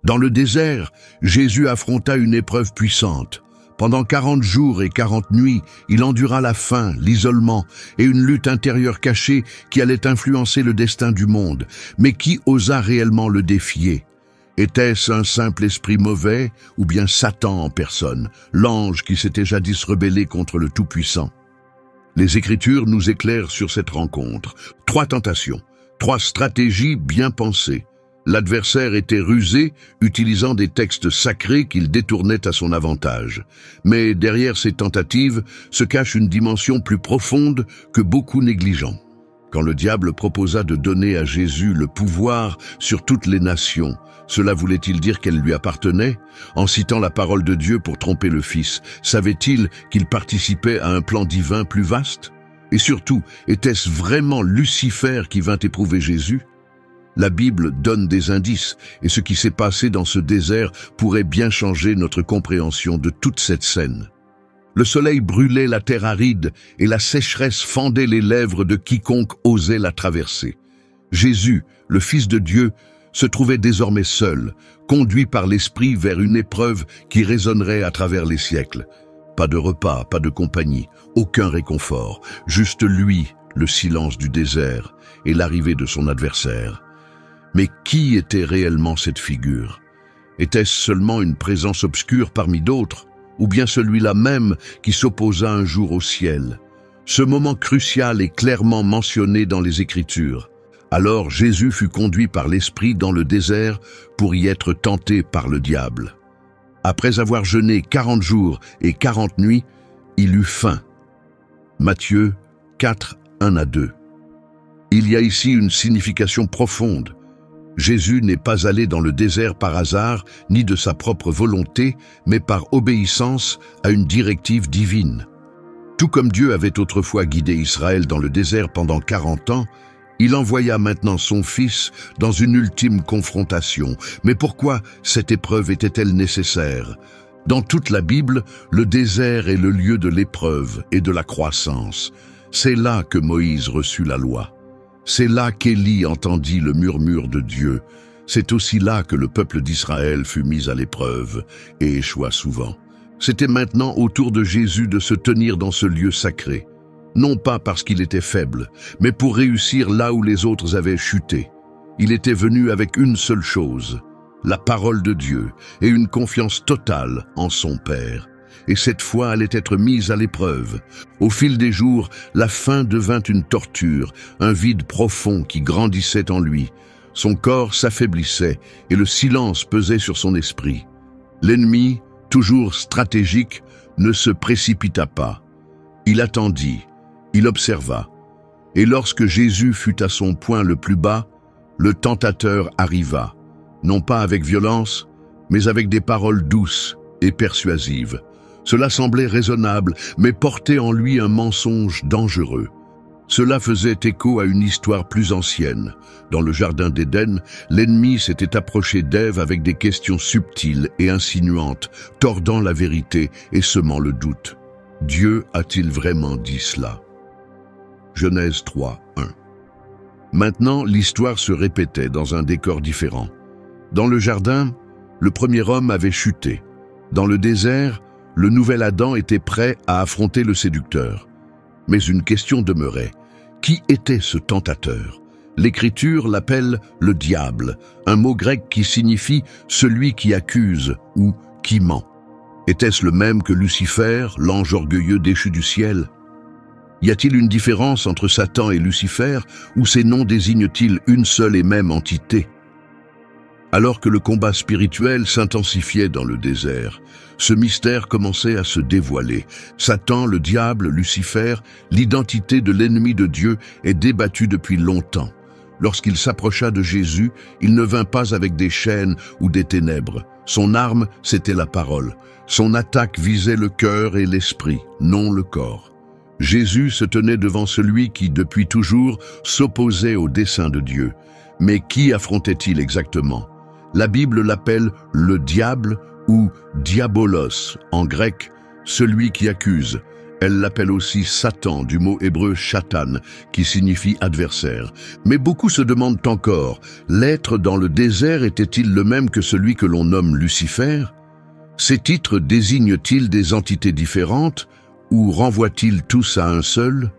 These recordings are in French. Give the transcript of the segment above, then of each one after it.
Dans le désert, Jésus affronta une épreuve puissante. Pendant 40 jours et 40 nuits, il endura la faim, l'isolement et une lutte intérieure cachée qui allait influencer le destin du monde. Mais qui osa réellement le défier? Était-ce un simple esprit mauvais ou bien Satan en personne, l'ange qui s'était jadis rebellé contre le Tout-Puissant? Les Écritures nous éclairent sur cette rencontre. 3 tentations, 3 stratégies bien pensées. L'adversaire était rusé, utilisant des textes sacrés qu'il détournait à son avantage. Mais derrière ces tentatives se cache une dimension plus profonde que beaucoup négligeant. Quand le diable proposa de donner à Jésus le pouvoir sur toutes les nations, cela voulait-il dire qu'elle lui appartenait? En citant la parole de Dieu pour tromper le Fils, savait-il qu'il participait à un plan divin plus vaste? Et surtout, était-ce vraiment Lucifer qui vint éprouver Jésus? La Bible donne des indices, et ce qui s'est passé dans ce désert pourrait bien changer notre compréhension de toute cette scène. Le soleil brûlait la terre aride, et la sécheresse fendait les lèvres de quiconque osait la traverser. Jésus, le Fils de Dieu, se trouvait désormais seul, conduit par l'Esprit vers une épreuve qui résonnerait à travers les siècles. Pas de repas, pas de compagnie, aucun réconfort, juste lui, le silence du désert et l'arrivée de son adversaire. Mais qui était réellement cette figure? Était-ce seulement une présence obscure parmi d'autres, ou bien celui-là même qui s'opposa un jour au ciel? Ce moment crucial est clairement mentionné dans les Écritures. Alors Jésus fut conduit par l'Esprit dans le désert pour y être tenté par le diable. Après avoir jeûné 40 jours et 40 nuits, il eut faim. Matthieu 4, 1-2. Il y a ici une signification profonde. Jésus n'est pas allé dans le désert par hasard, ni de sa propre volonté, mais par obéissance à une directive divine. Tout comme Dieu avait autrefois guidé Israël dans le désert pendant 40 ans, il envoya maintenant son Fils dans une ultime confrontation. Mais pourquoi cette épreuve était-elle nécessaire? Dans toute la Bible, le désert est le lieu de l'épreuve et de la croissance. C'est là que Moïse reçut la loi. C'est là qu'Élie entendit le murmure de Dieu. C'est aussi là que le peuple d'Israël fut mis à l'épreuve et échoua souvent. C'était maintenant au tour de Jésus de se tenir dans ce lieu sacré. Non pas parce qu'il était faible, mais pour réussir là où les autres avaient chuté. Il était venu avec une seule chose, la parole de Dieu et une confiance totale en son Père. Et cette foi allait être mise à l'épreuve. Au fil des jours, la faim devint une torture, un vide profond qui grandissait en lui. Son corps s'affaiblissait et le silence pesait sur son esprit. L'ennemi, toujours stratégique, ne se précipita pas. Il attendit, il observa. Et lorsque Jésus fut à son point le plus bas, le tentateur arriva, non pas avec violence, mais avec des paroles douces et persuasives. Cela semblait raisonnable, mais portait en lui un mensonge dangereux. Cela faisait écho à une histoire plus ancienne. Dans le jardin d'Éden, l'ennemi s'était approché d'Ève avec des questions subtiles et insinuantes, tordant la vérité et semant le doute. Dieu a-t-il vraiment dit cela? Genèse 3, 1. Maintenant, l'histoire se répétait dans un décor différent. Dans le jardin, le premier homme avait chuté. Dans le désert, le nouvel Adam était prêt à affronter le séducteur. Mais une question demeurait. Qui était ce tentateur? L'Écriture l'appelle le diable, un mot grec qui signifie celui qui accuse ou qui ment. Était-ce le même que Lucifer, l'ange orgueilleux déchu du ciel? Y a-t-il une différence entre Satan et Lucifer, ou ces noms désignent-ils une seule et même entité? Alors que le combat spirituel s'intensifiait dans le désert, ce mystère commençait à se dévoiler. Satan, le diable, Lucifer, l'identité de l'ennemi de Dieu est débattue depuis longtemps. Lorsqu'il s'approcha de Jésus, il ne vint pas avec des chaînes ou des ténèbres. Son arme, c'était la parole. Son attaque visait le cœur et l'esprit, non le corps. Jésus se tenait devant celui qui, depuis toujours, s'opposait au dessein de Dieu. Mais qui affrontait-il exactement? La Bible l'appelle le diable ou diabolos, en grec, celui qui accuse. Elle l'appelle aussi Satan, du mot hébreu Shatan, qui signifie adversaire. Mais beaucoup se demandent encore, l'être dans le désert était-il le même que celui que l'on nomme Lucifer? Ces titres désignent-ils des entités différentes ou renvoient-ils tous à un seul?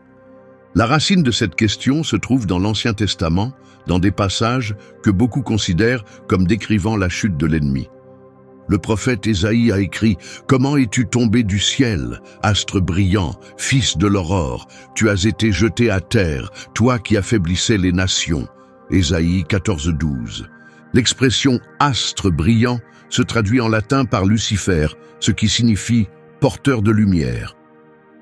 La racine de cette question se trouve dans l'Ancien Testament, dans des passages que beaucoup considèrent comme décrivant la chute de l'ennemi. Le prophète Ésaïe a écrit « Comment es-tu tombé du ciel, astre brillant, fils de l'aurore? Tu as été jeté à terre, toi qui affaiblissais les nations. » Ésaïe 14:12. L'expression « astre brillant » se traduit en latin par Lucifer, ce qui signifie « porteur de lumière ».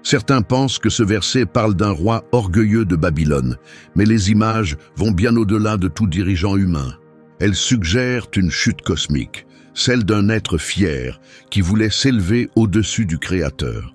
Certains pensent que ce verset parle d'un roi orgueilleux de Babylone, mais les images vont bien au-delà de tout dirigeant humain. Elles suggèrent une chute cosmique, celle d'un être fier qui voulait s'élever au-dessus du Créateur.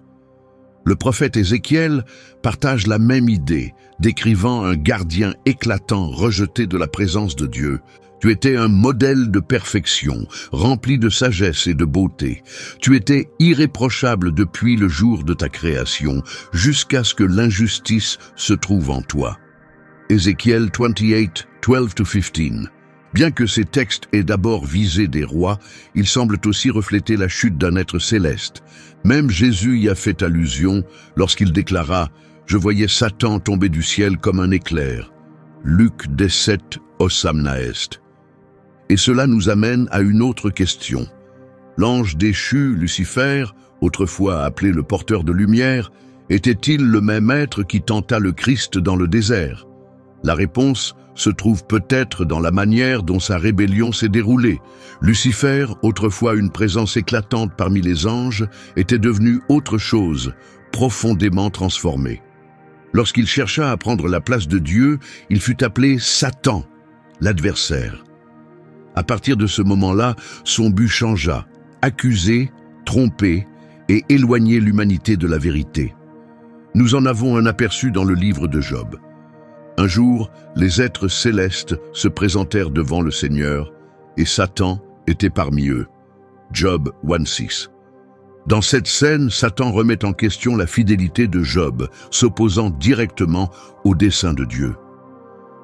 Le prophète Ézéchiel partage la même idée, décrivant un gardien éclatant rejeté de la présence de Dieu. Tu étais un modèle de perfection, rempli de sagesse et de beauté. Tu étais irréprochable depuis le jour de ta création, jusqu'à ce que l'injustice se trouve en toi. Ézéchiel 28, 12-15. Bien que ces textes aient d'abord visé des rois, ils semblent aussi refléter la chute d'un être céleste. Même Jésus y a fait allusion lorsqu'il déclara « Je voyais Satan tomber du ciel comme un éclair ». Luc 17, Hosanna est. Et cela nous amène à une autre question. L'ange déchu, Lucifer, autrefois appelé le porteur de lumière, était-il le même être qui tenta le Christ dans le désert? La réponse se trouve peut-être dans la manière dont sa rébellion s'est déroulée. Lucifer, autrefois une présence éclatante parmi les anges, était devenu autre chose, profondément transformé. Lorsqu'il chercha à prendre la place de Dieu, il fut appelé Satan, l'adversaire. À partir de ce moment-là, son but changea, accuser, tromper et éloigner l'humanité de la vérité. Nous en avons un aperçu dans le livre de Job. Un jour, les êtres célestes se présentèrent devant le Seigneur et Satan était parmi eux. Job 1:6. Dans cette scène, Satan remet en question la fidélité de Job, s'opposant directement au dessein de Dieu.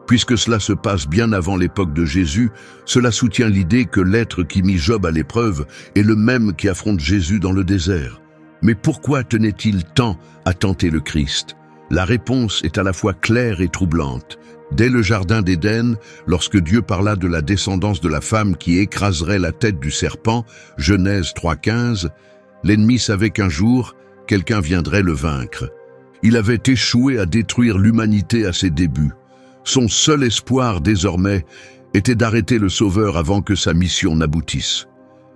Puisque cela se passe bien avant l'époque de Jésus, cela soutient l'idée que l'être qui mit Job à l'épreuve est le même qui affronte Jésus dans le désert. Mais pourquoi tenait-il tant à tenter le Christ? La réponse est à la fois claire et troublante. Dès le jardin d'Éden, lorsque Dieu parla de la descendance de la femme qui écraserait la tête du serpent, Genèse 3:15, l'ennemi savait qu'un jour, quelqu'un viendrait le vaincre. Il avait échoué à détruire l'humanité à ses débuts. Son seul espoir désormais était d'arrêter le Sauveur avant que sa mission n'aboutisse.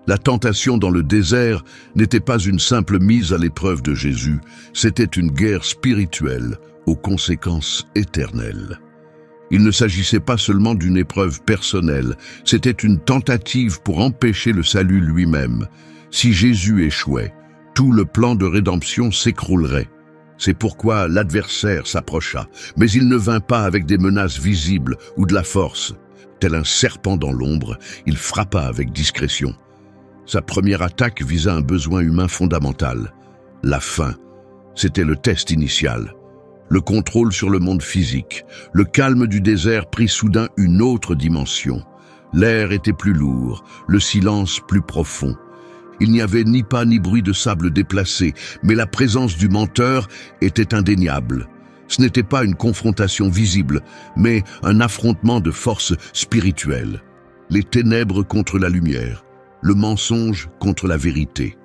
La tentation dans le désert n'était pas une simple mise à l'épreuve de Jésus, c'était une guerre spirituelle aux conséquences éternelles. Il ne s'agissait pas seulement d'une épreuve personnelle, c'était une tentative pour empêcher le salut lui-même. Si Jésus échouait, tout le plan de rédemption s'écroulerait. C'est pourquoi l'adversaire s'approcha, mais il ne vint pas avec des menaces visibles ou de la force. Tel un serpent dans l'ombre, il frappa avec discrétion. Sa première attaque visa un besoin humain fondamental, la faim. C'était le test initial. Le contrôle sur le monde physique. Le calme du désert prit soudain une autre dimension. L'air était plus lourd, le silence plus profond. Il n'y avait ni pas ni bruit de sable déplacé, mais la présence du menteur était indéniable. Ce n'était pas une confrontation visible, mais un affrontement de forces spirituelles. Les ténèbres contre la lumière, le mensonge contre la vérité.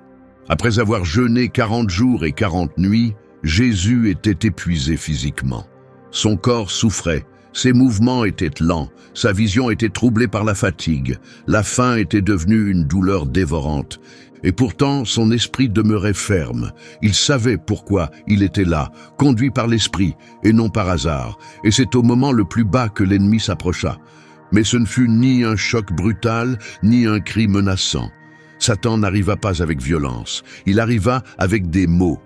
Après avoir jeûné 40 jours et 40 nuits, Jésus était épuisé physiquement. Son corps souffrait, ses mouvements étaient lents, sa vision était troublée par la fatigue, la faim était devenue une douleur dévorante. Et pourtant, son esprit demeurait ferme. Il savait pourquoi il était là, conduit par l'esprit et non par hasard. Et c'est au moment le plus bas que l'ennemi s'approcha. Mais ce ne fut ni un choc brutal, ni un cri menaçant. Satan n'arriva pas avec violence. Il arriva avec des mots,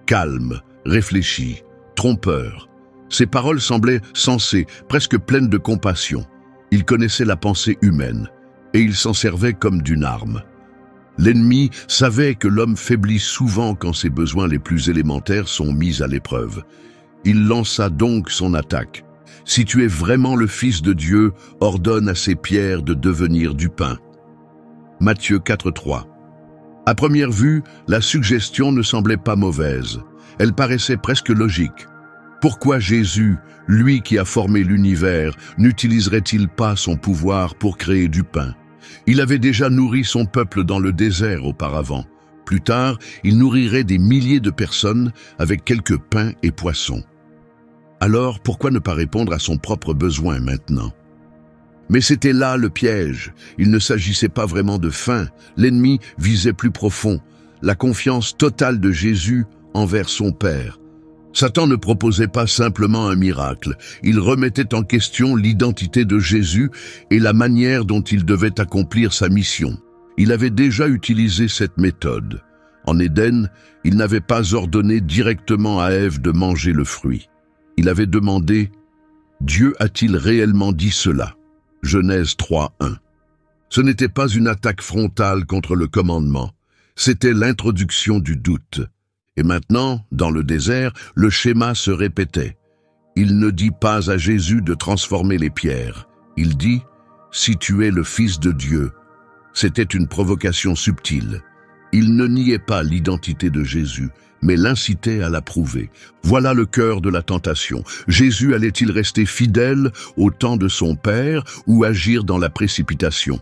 calmes, réfléchis, trompeurs. Ses paroles semblaient sensées, presque pleines de compassion. Il connaissait la pensée humaine, et il s'en servait comme d'une arme. L'ennemi savait que l'homme faiblit souvent quand ses besoins les plus élémentaires sont mis à l'épreuve. Il lança donc son attaque. « Si tu es vraiment le Fils de Dieu, ordonne à ces pierres de devenir du pain. » Matthieu 4,3. À première vue, la suggestion ne semblait pas mauvaise. Elle paraissait presque logique. Pourquoi Jésus, lui qui a formé l'univers, n'utiliserait-il pas son pouvoir pour créer du pain? Il avait déjà nourri son peuple dans le désert auparavant. Plus tard, il nourrirait des milliers de personnes avec quelques pains et poissons. Alors, pourquoi ne pas répondre à son propre besoin maintenant? Mais c'était là le piège. Il ne s'agissait pas vraiment de faim. L'ennemi visait plus profond, la confiance totale de Jésus envers son Père. Satan ne proposait pas simplement un miracle. Il remettait en question l'identité de Jésus et la manière dont il devait accomplir sa mission. Il avait déjà utilisé cette méthode. En Éden, il n'avait pas ordonné directement à Ève de manger le fruit. Il avait demandé « Dieu a-t-il réellement dit cela ?» Genèse 3:1. Ce n'était pas une attaque frontale contre le commandement, c'était l'introduction du doute. Et maintenant, dans le désert, le schéma se répétait. Il ne dit pas à Jésus de transformer les pierres. Il dit « Si tu es le Fils de Dieu ». C'était une provocation subtile. Il ne niait pas l'identité de Jésus, mais l'incitait à la prouver. Voilà le cœur de la tentation. Jésus allait-il rester fidèle au temps de son Père ou agir dans la précipitation?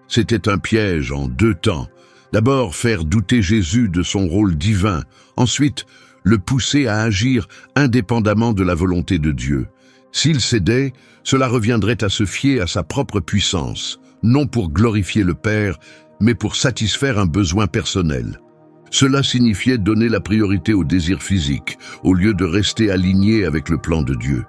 C'était un piège en deux temps. D'abord, faire douter Jésus de son rôle divin. Ensuite, le pousser à agir indépendamment de la volonté de Dieu. S'il cédait, cela reviendrait à se fier à sa propre puissance, non pour glorifier le Père, mais pour satisfaire un besoin personnel. Cela signifiait donner la priorité au désir physique, au lieu de rester aligné avec le plan de Dieu.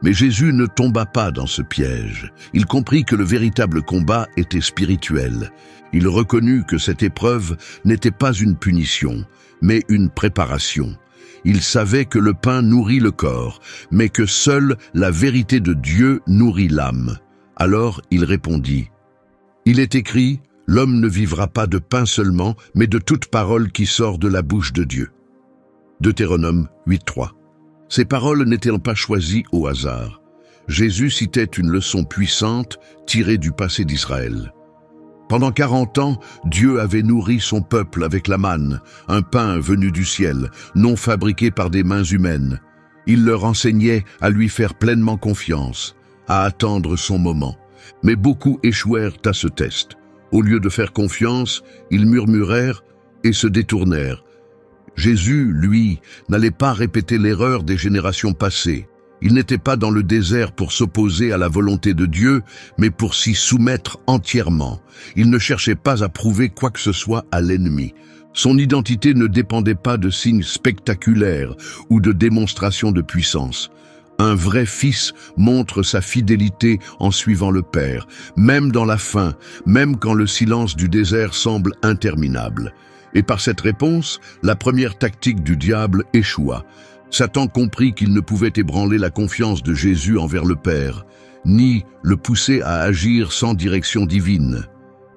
Mais Jésus ne tomba pas dans ce piège. Il comprit que le véritable combat était spirituel. Il reconnut que cette épreuve n'était pas une punition, mais une préparation. Il savait que le pain nourrit le corps, mais que seule la vérité de Dieu nourrit l'âme. Alors il répondit « Il est écrit, l'homme ne vivra pas de pain seulement, mais de toute parole qui sort de la bouche de Dieu. » Deutéronome 8:3. Ces paroles n'étaient pas choisies au hasard. Jésus citait une leçon puissante tirée du passé d'Israël. Pendant 40 ans, Dieu avait nourri son peuple avec la manne, un pain venu du ciel, non fabriqué par des mains humaines. Il leur enseignait à lui faire pleinement confiance, à attendre son moment. Mais beaucoup échouèrent à ce test. Au lieu de faire confiance, ils murmurèrent et se détournèrent. Jésus, lui, n'allait pas répéter l'erreur des générations passées. Il n'était pas dans le désert pour s'opposer à la volonté de Dieu, mais pour s'y soumettre entièrement. Il ne cherchait pas à prouver quoi que ce soit à l'ennemi. Son identité ne dépendait pas de signes spectaculaires ou de démonstrations de puissance. Un vrai fils montre sa fidélité en suivant le Père, même dans la faim, même quand le silence du désert semble interminable. Et par cette réponse, la première tactique du diable échoua. Satan comprit qu'il ne pouvait ébranler la confiance de Jésus envers le Père, ni le pousser à agir sans direction divine.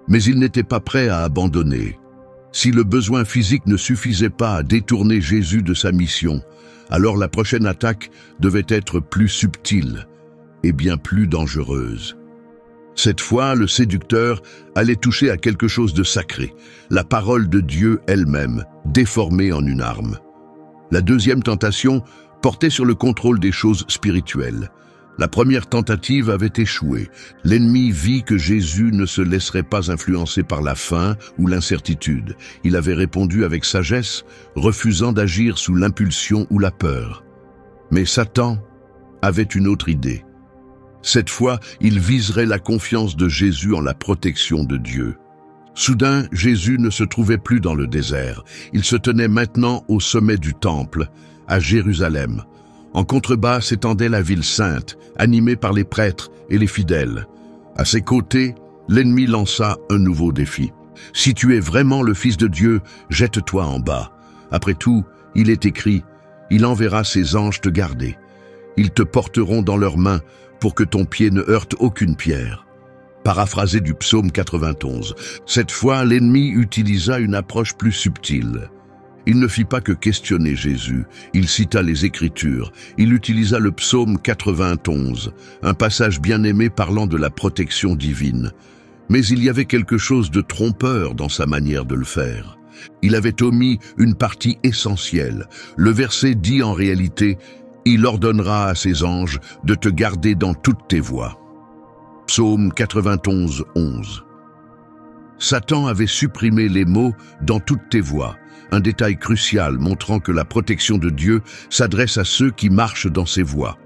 Mais il n'était pas prêt à abandonner. Si le besoin physique ne suffisait pas à détourner Jésus de sa mission, alors la prochaine attaque devait être plus subtile et bien plus dangereuse. Cette fois, le séducteur allait toucher à quelque chose de sacré, la parole de Dieu elle-même, déformée en une arme. La deuxième tentation portait sur le contrôle des choses spirituelles. La première tentative avait échoué. L'ennemi vit que Jésus ne se laisserait pas influencer par la faim ou l'incertitude. Il avait répondu avec sagesse, refusant d'agir sous l'impulsion ou la peur. Mais Satan avait une autre idée. Cette fois, il viserait la confiance de Jésus en la protection de Dieu. Soudain, Jésus ne se trouvait plus dans le désert. Il se tenait maintenant au sommet du temple, à Jérusalem. En contrebas s'étendait la ville sainte, animée par les prêtres et les fidèles. À ses côtés, l'ennemi lança un nouveau défi. « Si tu es vraiment le Fils de Dieu, jette-toi en bas. Après tout, il est écrit, il enverra ses anges te garder. Ils te porteront dans leurs mains pour que ton pied ne heurte aucune pierre. » Paraphrasé du psaume 91. Cette fois, l'ennemi utilisa une approche plus subtile. Il ne fit pas que questionner Jésus, il cita les Écritures, il utilisa le psaume 91, un passage bien aimé parlant de la protection divine. Mais il y avait quelque chose de trompeur dans sa manière de le faire. Il avait omis une partie essentielle. Le verset dit en réalité « Il ordonnera à ses anges de te garder dans toutes tes voies ». Psaume 91, 11. Satan avait supprimé les mots « dans toutes tes voies », un détail crucial montrant que la protection de Dieu s'adresse à ceux qui marchent dans ses voies.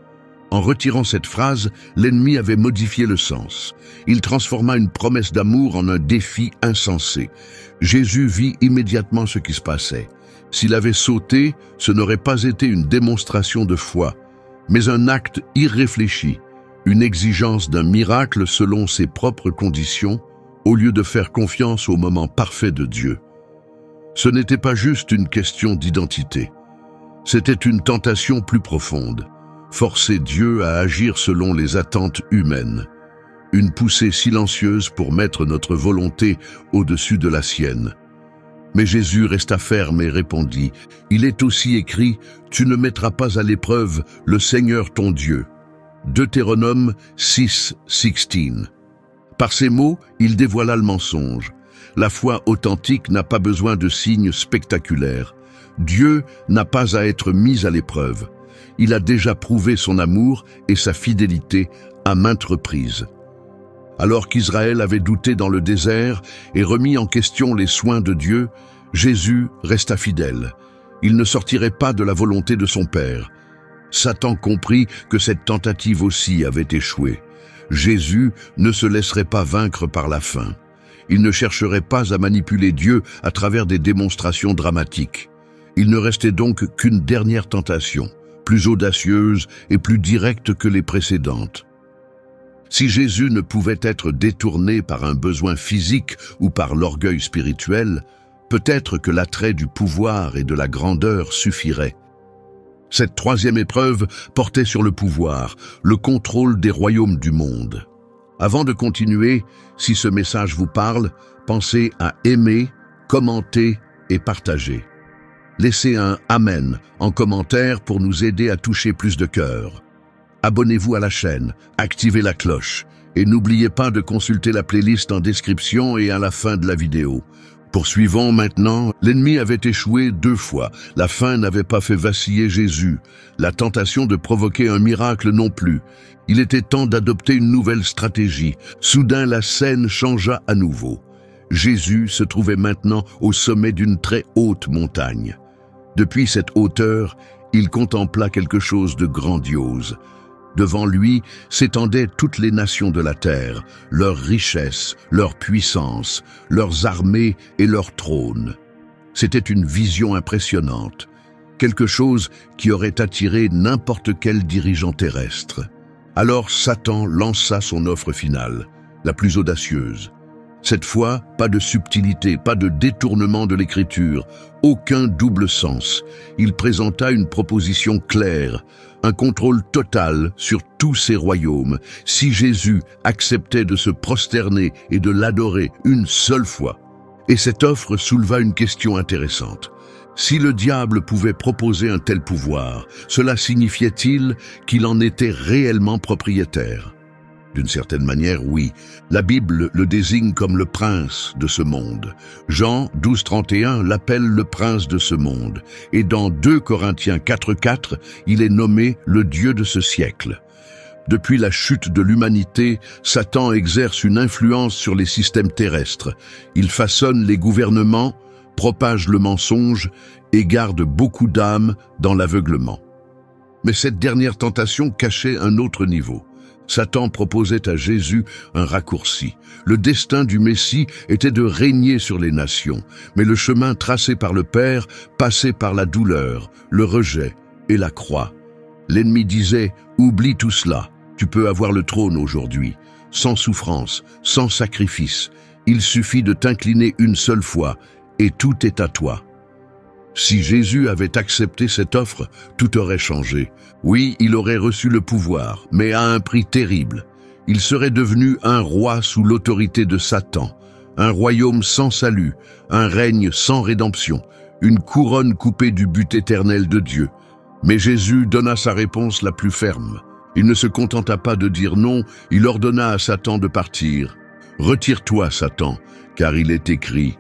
En retirant cette phrase, l'ennemi avait modifié le sens. Il transforma une promesse d'amour en un défi insensé. Jésus vit immédiatement ce qui se passait. S'il avait sauté, ce n'aurait pas été une démonstration de foi, mais un acte irréfléchi, une exigence d'un miracle selon ses propres conditions, au lieu de faire confiance au moment parfait de Dieu. Ce n'était pas juste une question d'identité. C'était une tentation plus profonde. Forcer Dieu à agir selon les attentes humaines. Une poussée silencieuse pour mettre notre volonté au-dessus de la sienne. Mais Jésus resta ferme et répondit, « Il est aussi écrit, tu ne mettras pas à l'épreuve le Seigneur ton Dieu. » Deutéronome 6, 16. Par ces mots, il dévoila le mensonge. La foi authentique n'a pas besoin de signes spectaculaires. Dieu n'a pas à être mis à l'épreuve. Il a déjà prouvé son amour et sa fidélité à maintes reprises. Alors qu'Israël avait douté dans le désert et remis en question les soins de Dieu, Jésus resta fidèle. Il ne sortirait pas de la volonté de son Père. Satan comprit que cette tentative aussi avait échoué. Jésus ne se laisserait pas vaincre par la faim. Il ne chercherait pas à manipuler Dieu à travers des démonstrations dramatiques. Il ne restait donc qu'une dernière tentation, plus audacieuse et plus directe que les précédentes. Si Jésus ne pouvait être détourné par un besoin physique ou par l'orgueil spirituel, peut-être que l'attrait du pouvoir et de la grandeur suffirait. Cette troisième épreuve portait sur le pouvoir, le contrôle des royaumes du monde. Avant de continuer, si ce message vous parle, pensez à aimer, commenter et partager. Laissez un « Amen » en commentaire pour nous aider à toucher plus de cœurs. Abonnez-vous à la chaîne, activez la cloche et n'oubliez pas de consulter la playlist en description et à la fin de la vidéo. Poursuivons maintenant. L'ennemi avait échoué 2 fois. La faim n'avait pas fait vaciller Jésus. La tentation de provoquer un miracle non plus. Il était temps d'adopter une nouvelle stratégie. Soudain, la scène changea à nouveau. Jésus se trouvait maintenant au sommet d'une très haute montagne. Depuis cette hauteur, il contempla quelque chose de grandiose. Devant lui s'étendaient toutes les nations de la terre, leurs richesses, leur puissance, leurs armées et leurs trônes. C'était une vision impressionnante, quelque chose qui aurait attiré n'importe quel dirigeant terrestre. Alors Satan lança son offre finale, la plus audacieuse. Cette fois, pas de subtilité, pas de détournement de l'écriture, aucun double sens. Il présenta une proposition claire, un contrôle total sur tous ces royaumes, si Jésus acceptait de se prosterner et de l'adorer une seule fois. Et cette offre souleva une question intéressante. Si le diable pouvait proposer un tel pouvoir, cela signifiait-il qu'il en était réellement propriétaire ? D'une certaine manière, oui. La Bible le désigne comme le prince de ce monde. Jean 12, 31 l'appelle le prince de ce monde. Et dans 2 Corinthiens 4, 4, il est nommé le Dieu de ce siècle. Depuis la chute de l'humanité, Satan exerce une influence sur les systèmes terrestres. Il façonne les gouvernements, propage le mensonge et garde beaucoup d'âmes dans l'aveuglement. Mais cette dernière tentation cachait un autre niveau. Satan proposait à Jésus un raccourci. Le destin du Messie était de régner sur les nations, mais le chemin tracé par le Père passait par la douleur, le rejet et la croix. L'ennemi disait « Oublie tout cela, tu peux avoir le trône aujourd'hui, sans souffrance, sans sacrifice. Il suffit de t'incliner une seule fois et tout est à toi. » Si Jésus avait accepté cette offre, tout aurait changé. Oui, il aurait reçu le pouvoir, mais à un prix terrible. Il serait devenu un roi sous l'autorité de Satan, un royaume sans salut, un règne sans rédemption, une couronne coupée du but éternel de Dieu. Mais Jésus donna sa réponse la plus ferme. Il ne se contenta pas de dire non, il ordonna à Satan de partir. « Retire-toi, Satan, car il est écrit. »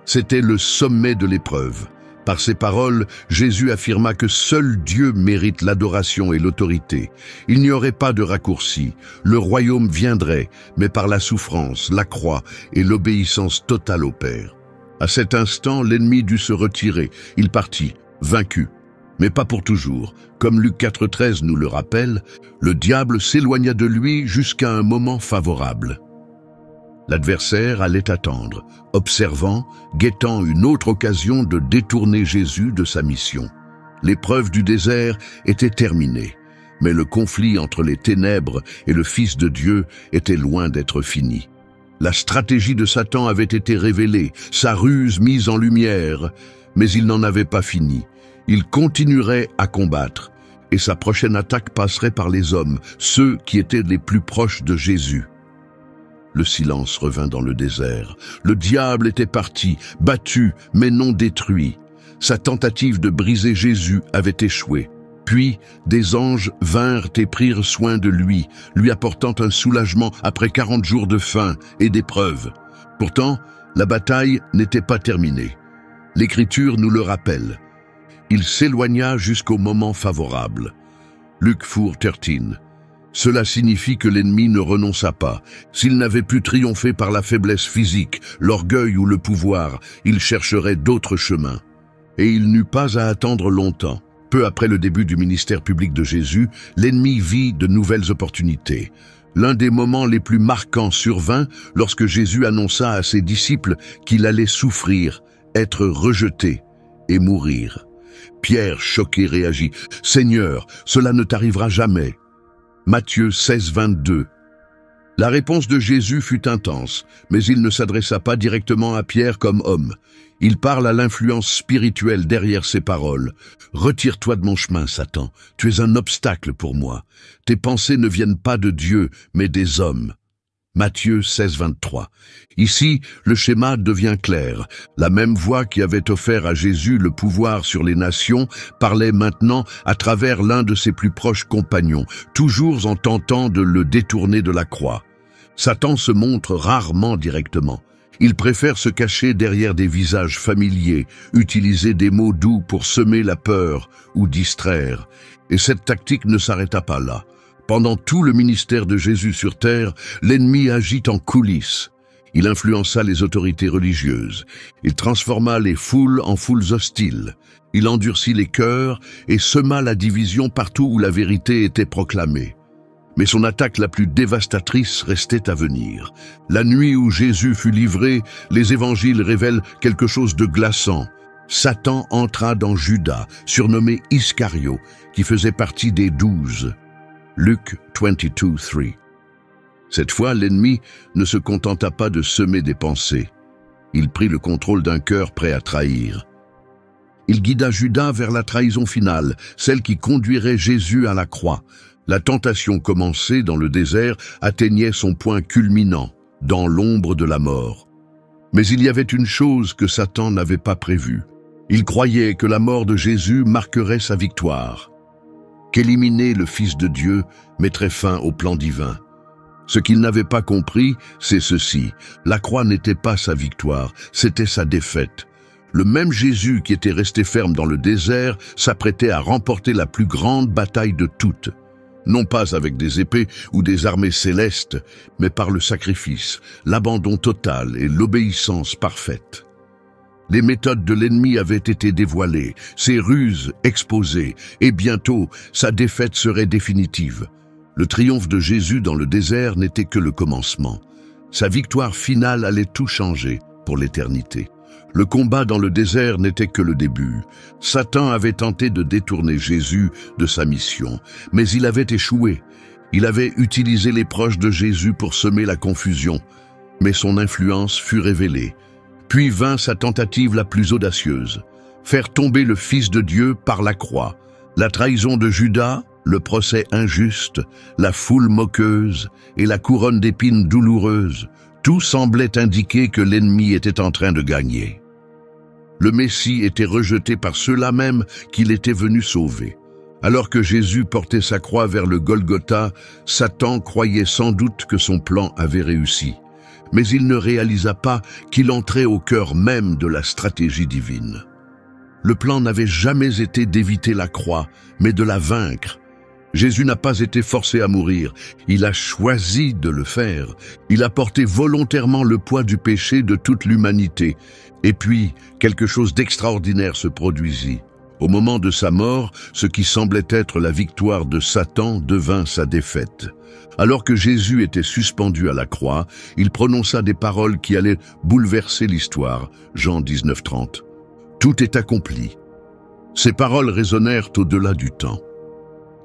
C'était le sommet de l'épreuve. Par ces paroles, Jésus affirma que seul Dieu mérite l'adoration et l'autorité. Il n'y aurait pas de raccourci. Le royaume viendrait, mais par la souffrance, la croix et l'obéissance totale au Père. À cet instant, l'ennemi dut se retirer. Il partit, vaincu. Mais pas pour toujours. Comme Luc 4,13 nous le rappelle, le diable s'éloigna de lui jusqu'à un moment favorable. L'adversaire allait attendre, observant, guettant une autre occasion de détourner Jésus de sa mission. L'épreuve du désert était terminée, mais le conflit entre les ténèbres et le Fils de Dieu était loin d'être fini. La stratégie de Satan avait été révélée, sa ruse mise en lumière, mais il n'en avait pas fini. Il continuerait à combattre, et sa prochaine attaque passerait par les hommes, ceux qui étaient les plus proches de Jésus. Le silence revint dans le désert. Le diable était parti, battu, mais non détruit. Sa tentative de briser Jésus avait échoué. Puis, des anges vinrent et prirent soin de lui, lui apportant un soulagement après 40 jours de faim et d'épreuves. Pourtant, la bataille n'était pas terminée. L'Écriture nous le rappelle. Il s'éloigna jusqu'au moment favorable. Luc 4:13. Cela signifie que l'ennemi ne renonça pas. S'il n'avait pu triompher par la faiblesse physique, l'orgueil ou le pouvoir, il chercherait d'autres chemins. Et il n'eut pas à attendre longtemps. Peu après le début du ministère public de Jésus, l'ennemi vit de nouvelles opportunités. L'un des moments les plus marquants survint lorsque Jésus annonça à ses disciples qu'il allait souffrir, être rejeté et mourir. Pierre, choqué, réagit « Seigneur, cela ne t'arrivera jamais !» Matthieu 16:22. La réponse de Jésus fut intense, mais il ne s'adressa pas directement à Pierre comme homme. Il parle à l'influence spirituelle derrière ses paroles. « Retire-toi de mon chemin, Satan, tu es un obstacle pour moi. Tes pensées ne viennent pas de Dieu, mais des hommes. » Matthieu 16:23. Ici, le schéma devient clair. La même voix qui avait offert à Jésus le pouvoir sur les nations parlait maintenant à travers l'un de ses plus proches compagnons, toujours en tentant de le détourner de la croix. Satan se montre rarement directement. Il préfère se cacher derrière des visages familiers, utiliser des mots doux pour semer la peur ou distraire. Et cette tactique ne s'arrêta pas là. Pendant tout le ministère de Jésus sur terre, l'ennemi agit en coulisses. Il influença les autorités religieuses. Il transforma les foules en foules hostiles. Il endurcit les cœurs et sema la division partout où la vérité était proclamée. Mais son attaque la plus dévastatrice restait à venir. La nuit où Jésus fut livré, les évangiles révèlent quelque chose de glaçant. Satan entra dans Judas, surnommé Iscario, qui faisait partie des 12. Luc 22:3. Cette fois, l'ennemi ne se contenta pas de semer des pensées. Il prit le contrôle d'un cœur prêt à trahir. Il guida Judas vers la trahison finale, celle qui conduirait Jésus à la croix. La tentation commencée dans le désert atteignait son point culminant, dans l'ombre de la mort. Mais il y avait une chose que Satan n'avait pas prévue. Il croyait que la mort de Jésus marquerait sa victoire, qu'éliminer le Fils de Dieu mettrait fin au plan divin. Ce qu'il n'avait pas compris, c'est ceci. La croix n'était pas sa victoire, c'était sa défaite. Le même Jésus qui était resté ferme dans le désert s'apprêtait à remporter la plus grande bataille de toutes. Non pas avec des épées ou des armées célestes, mais par le sacrifice, l'abandon total et l'obéissance parfaite. Les méthodes de l'ennemi avaient été dévoilées, ses ruses exposées, et bientôt sa défaite serait définitive. Le triomphe de Jésus dans le désert n'était que le commencement. Sa victoire finale allait tout changer pour l'éternité. Le combat dans le désert n'était que le début. Satan avait tenté de détourner Jésus de sa mission, mais il avait échoué. Il avait utilisé les proches de Jésus pour semer la confusion, mais son influence fut révélée. Puis vint sa tentative la plus audacieuse, faire tomber le Fils de Dieu par la croix. La trahison de Judas Le procès injuste, la foule moqueuse et la couronne d'épines douloureuse, tout semblait indiquer que l'ennemi était en train de gagner. Le Messie était rejeté par ceux-là même qu'il était venu sauver. Alors que Jésus portait sa croix vers le Golgotha, Satan croyait sans doute que son plan avait réussi. Mais il ne réalisa pas qu'il entrait au cœur même de la stratégie divine. Le plan n'avait jamais été d'éviter la croix, mais de la vaincre. Jésus n'a pas été forcé à mourir, il a choisi de le faire. Il a porté volontairement le poids du péché de toute l'humanité. Et puis, quelque chose d'extraordinaire se produisit. Au moment de sa mort, ce qui semblait être la victoire de Satan devint sa défaite. Alors que Jésus était suspendu à la croix, il prononça des paroles qui allaient bouleverser l'histoire. Jean 19:30. Tout est accompli. Ces paroles résonnèrent au-delà du temps.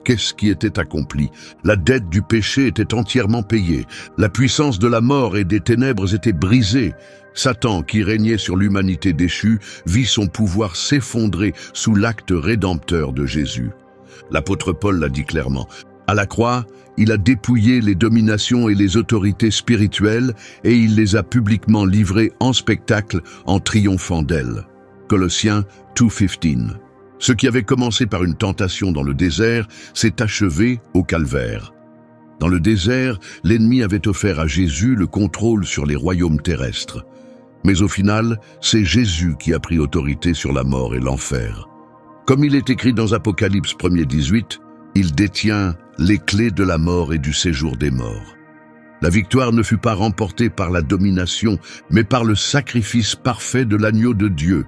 Qu'est-ce qui était accompli? La dette du péché était entièrement payée. La puissance de la mort et des ténèbres était brisée. Satan, qui régnait sur l'humanité déchue, vit son pouvoir s'effondrer sous l'acte rédempteur de Jésus. L'apôtre Paul l'a dit clairement. À la croix, il a dépouillé les dominations et les autorités spirituelles et il les a publiquement livrées en spectacle en triomphant d'elles. Colossiens 2:15. Ce qui avait commencé par une tentation dans le désert s'est achevé au calvaire. Dans le désert, l'ennemi avait offert à Jésus le contrôle sur les royaumes terrestres. Mais au final, c'est Jésus qui a pris autorité sur la mort et l'enfer. Comme il est écrit dans Apocalypse 1:18, il détient les clés de la mort et du séjour des morts. La victoire ne fut pas remportée par la domination, mais par le sacrifice parfait de l'agneau de Dieu.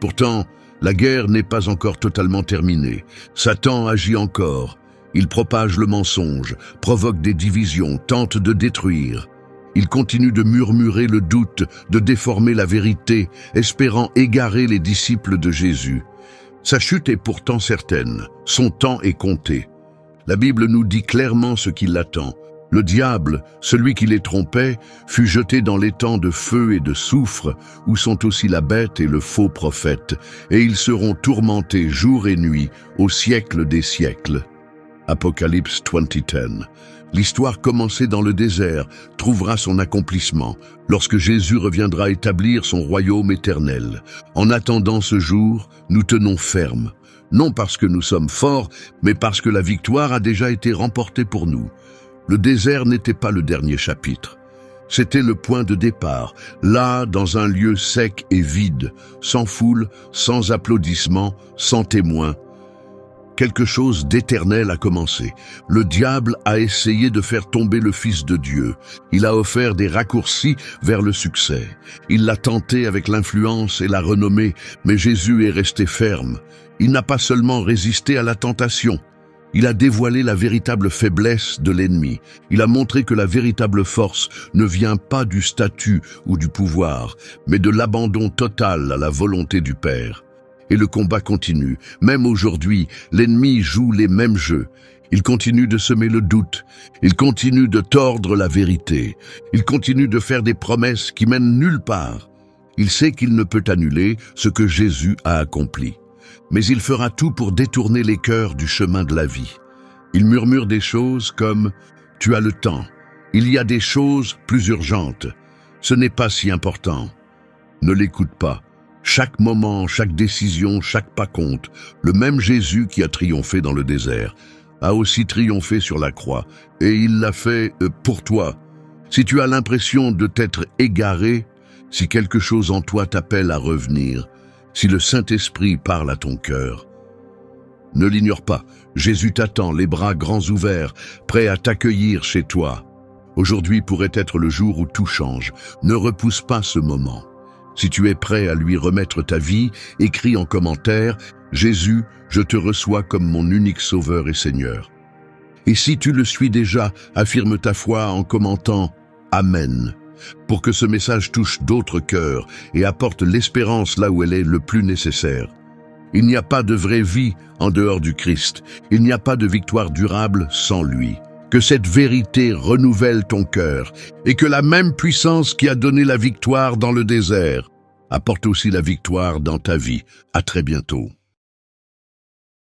Pourtant, la guerre n'est pas encore totalement terminée. Satan agit encore. Il propage le mensonge, provoque des divisions, tente de détruire. Il continue de murmurer le doute, de déformer la vérité, espérant égarer les disciples de Jésus. Sa chute est pourtant certaine, son temps est compté. La Bible nous dit clairement ce qui l'attend. Le diable, celui qui les trompait, fut jeté dans l'étang de feu et de soufre, où sont aussi la bête et le faux prophète, et ils seront tourmentés jour et nuit, au siècle des siècles. Apocalypse 20:10. L'histoire commencée dans le désert trouvera son accomplissement, lorsque Jésus reviendra établir son royaume éternel. En attendant ce jour, nous tenons ferme, non parce que nous sommes forts, mais parce que la victoire a déjà été remportée pour nous. Le désert n'était pas le dernier chapitre. C'était le point de départ, là, dans un lieu sec et vide, sans foule, sans applaudissements, sans témoins. Quelque chose d'éternel a commencé. Le diable a essayé de faire tomber le Fils de Dieu. Il a offert des raccourcis vers le succès. Il l'a tenté avec l'influence et la renommée, mais Jésus est resté ferme. Il n'a pas seulement résisté à la tentation. Il a dévoilé la véritable faiblesse de l'ennemi. Il a montré que la véritable force ne vient pas du statut ou du pouvoir, mais de l'abandon total à la volonté du Père. Et le combat continue. Même aujourd'hui, l'ennemi joue les mêmes jeux. Il continue de semer le doute. Il continue de tordre la vérité. Il continue de faire des promesses qui mènent nulle part. Il sait qu'il ne peut annuler ce que Jésus a accompli. Mais il fera tout pour détourner les cœurs du chemin de la vie. Il murmure des choses comme « Tu as le temps ». Il y a des choses plus urgentes. Ce n'est pas si important. Ne l'écoute pas. Chaque moment, chaque décision, chaque pas compte. Le même Jésus qui a triomphé dans le désert a aussi triomphé sur la croix. Et il l'a fait pour toi. Si tu as l'impression de t'être égaré, si quelque chose en toi t'appelle à revenir, si le Saint-Esprit parle à ton cœur, ne l'ignore pas. Jésus t'attend, les bras grands ouverts, prêt à t'accueillir chez toi. Aujourd'hui pourrait être le jour où tout change. Ne repousse pas ce moment. Si tu es prêt à lui remettre ta vie, écris en commentaire « Jésus, je te reçois comme mon unique Sauveur et Seigneur ». Et si tu le suis déjà, affirme ta foi en commentant « Amen ». Pour que ce message touche d'autres cœurs et apporte l'espérance là où elle est le plus nécessaire. Il n'y a pas de vraie vie en dehors du Christ. Il n'y a pas de victoire durable sans lui. Que cette vérité renouvelle ton cœur et que la même puissance qui a donné la victoire dans le désert apporte aussi la victoire dans ta vie. À très bientôt.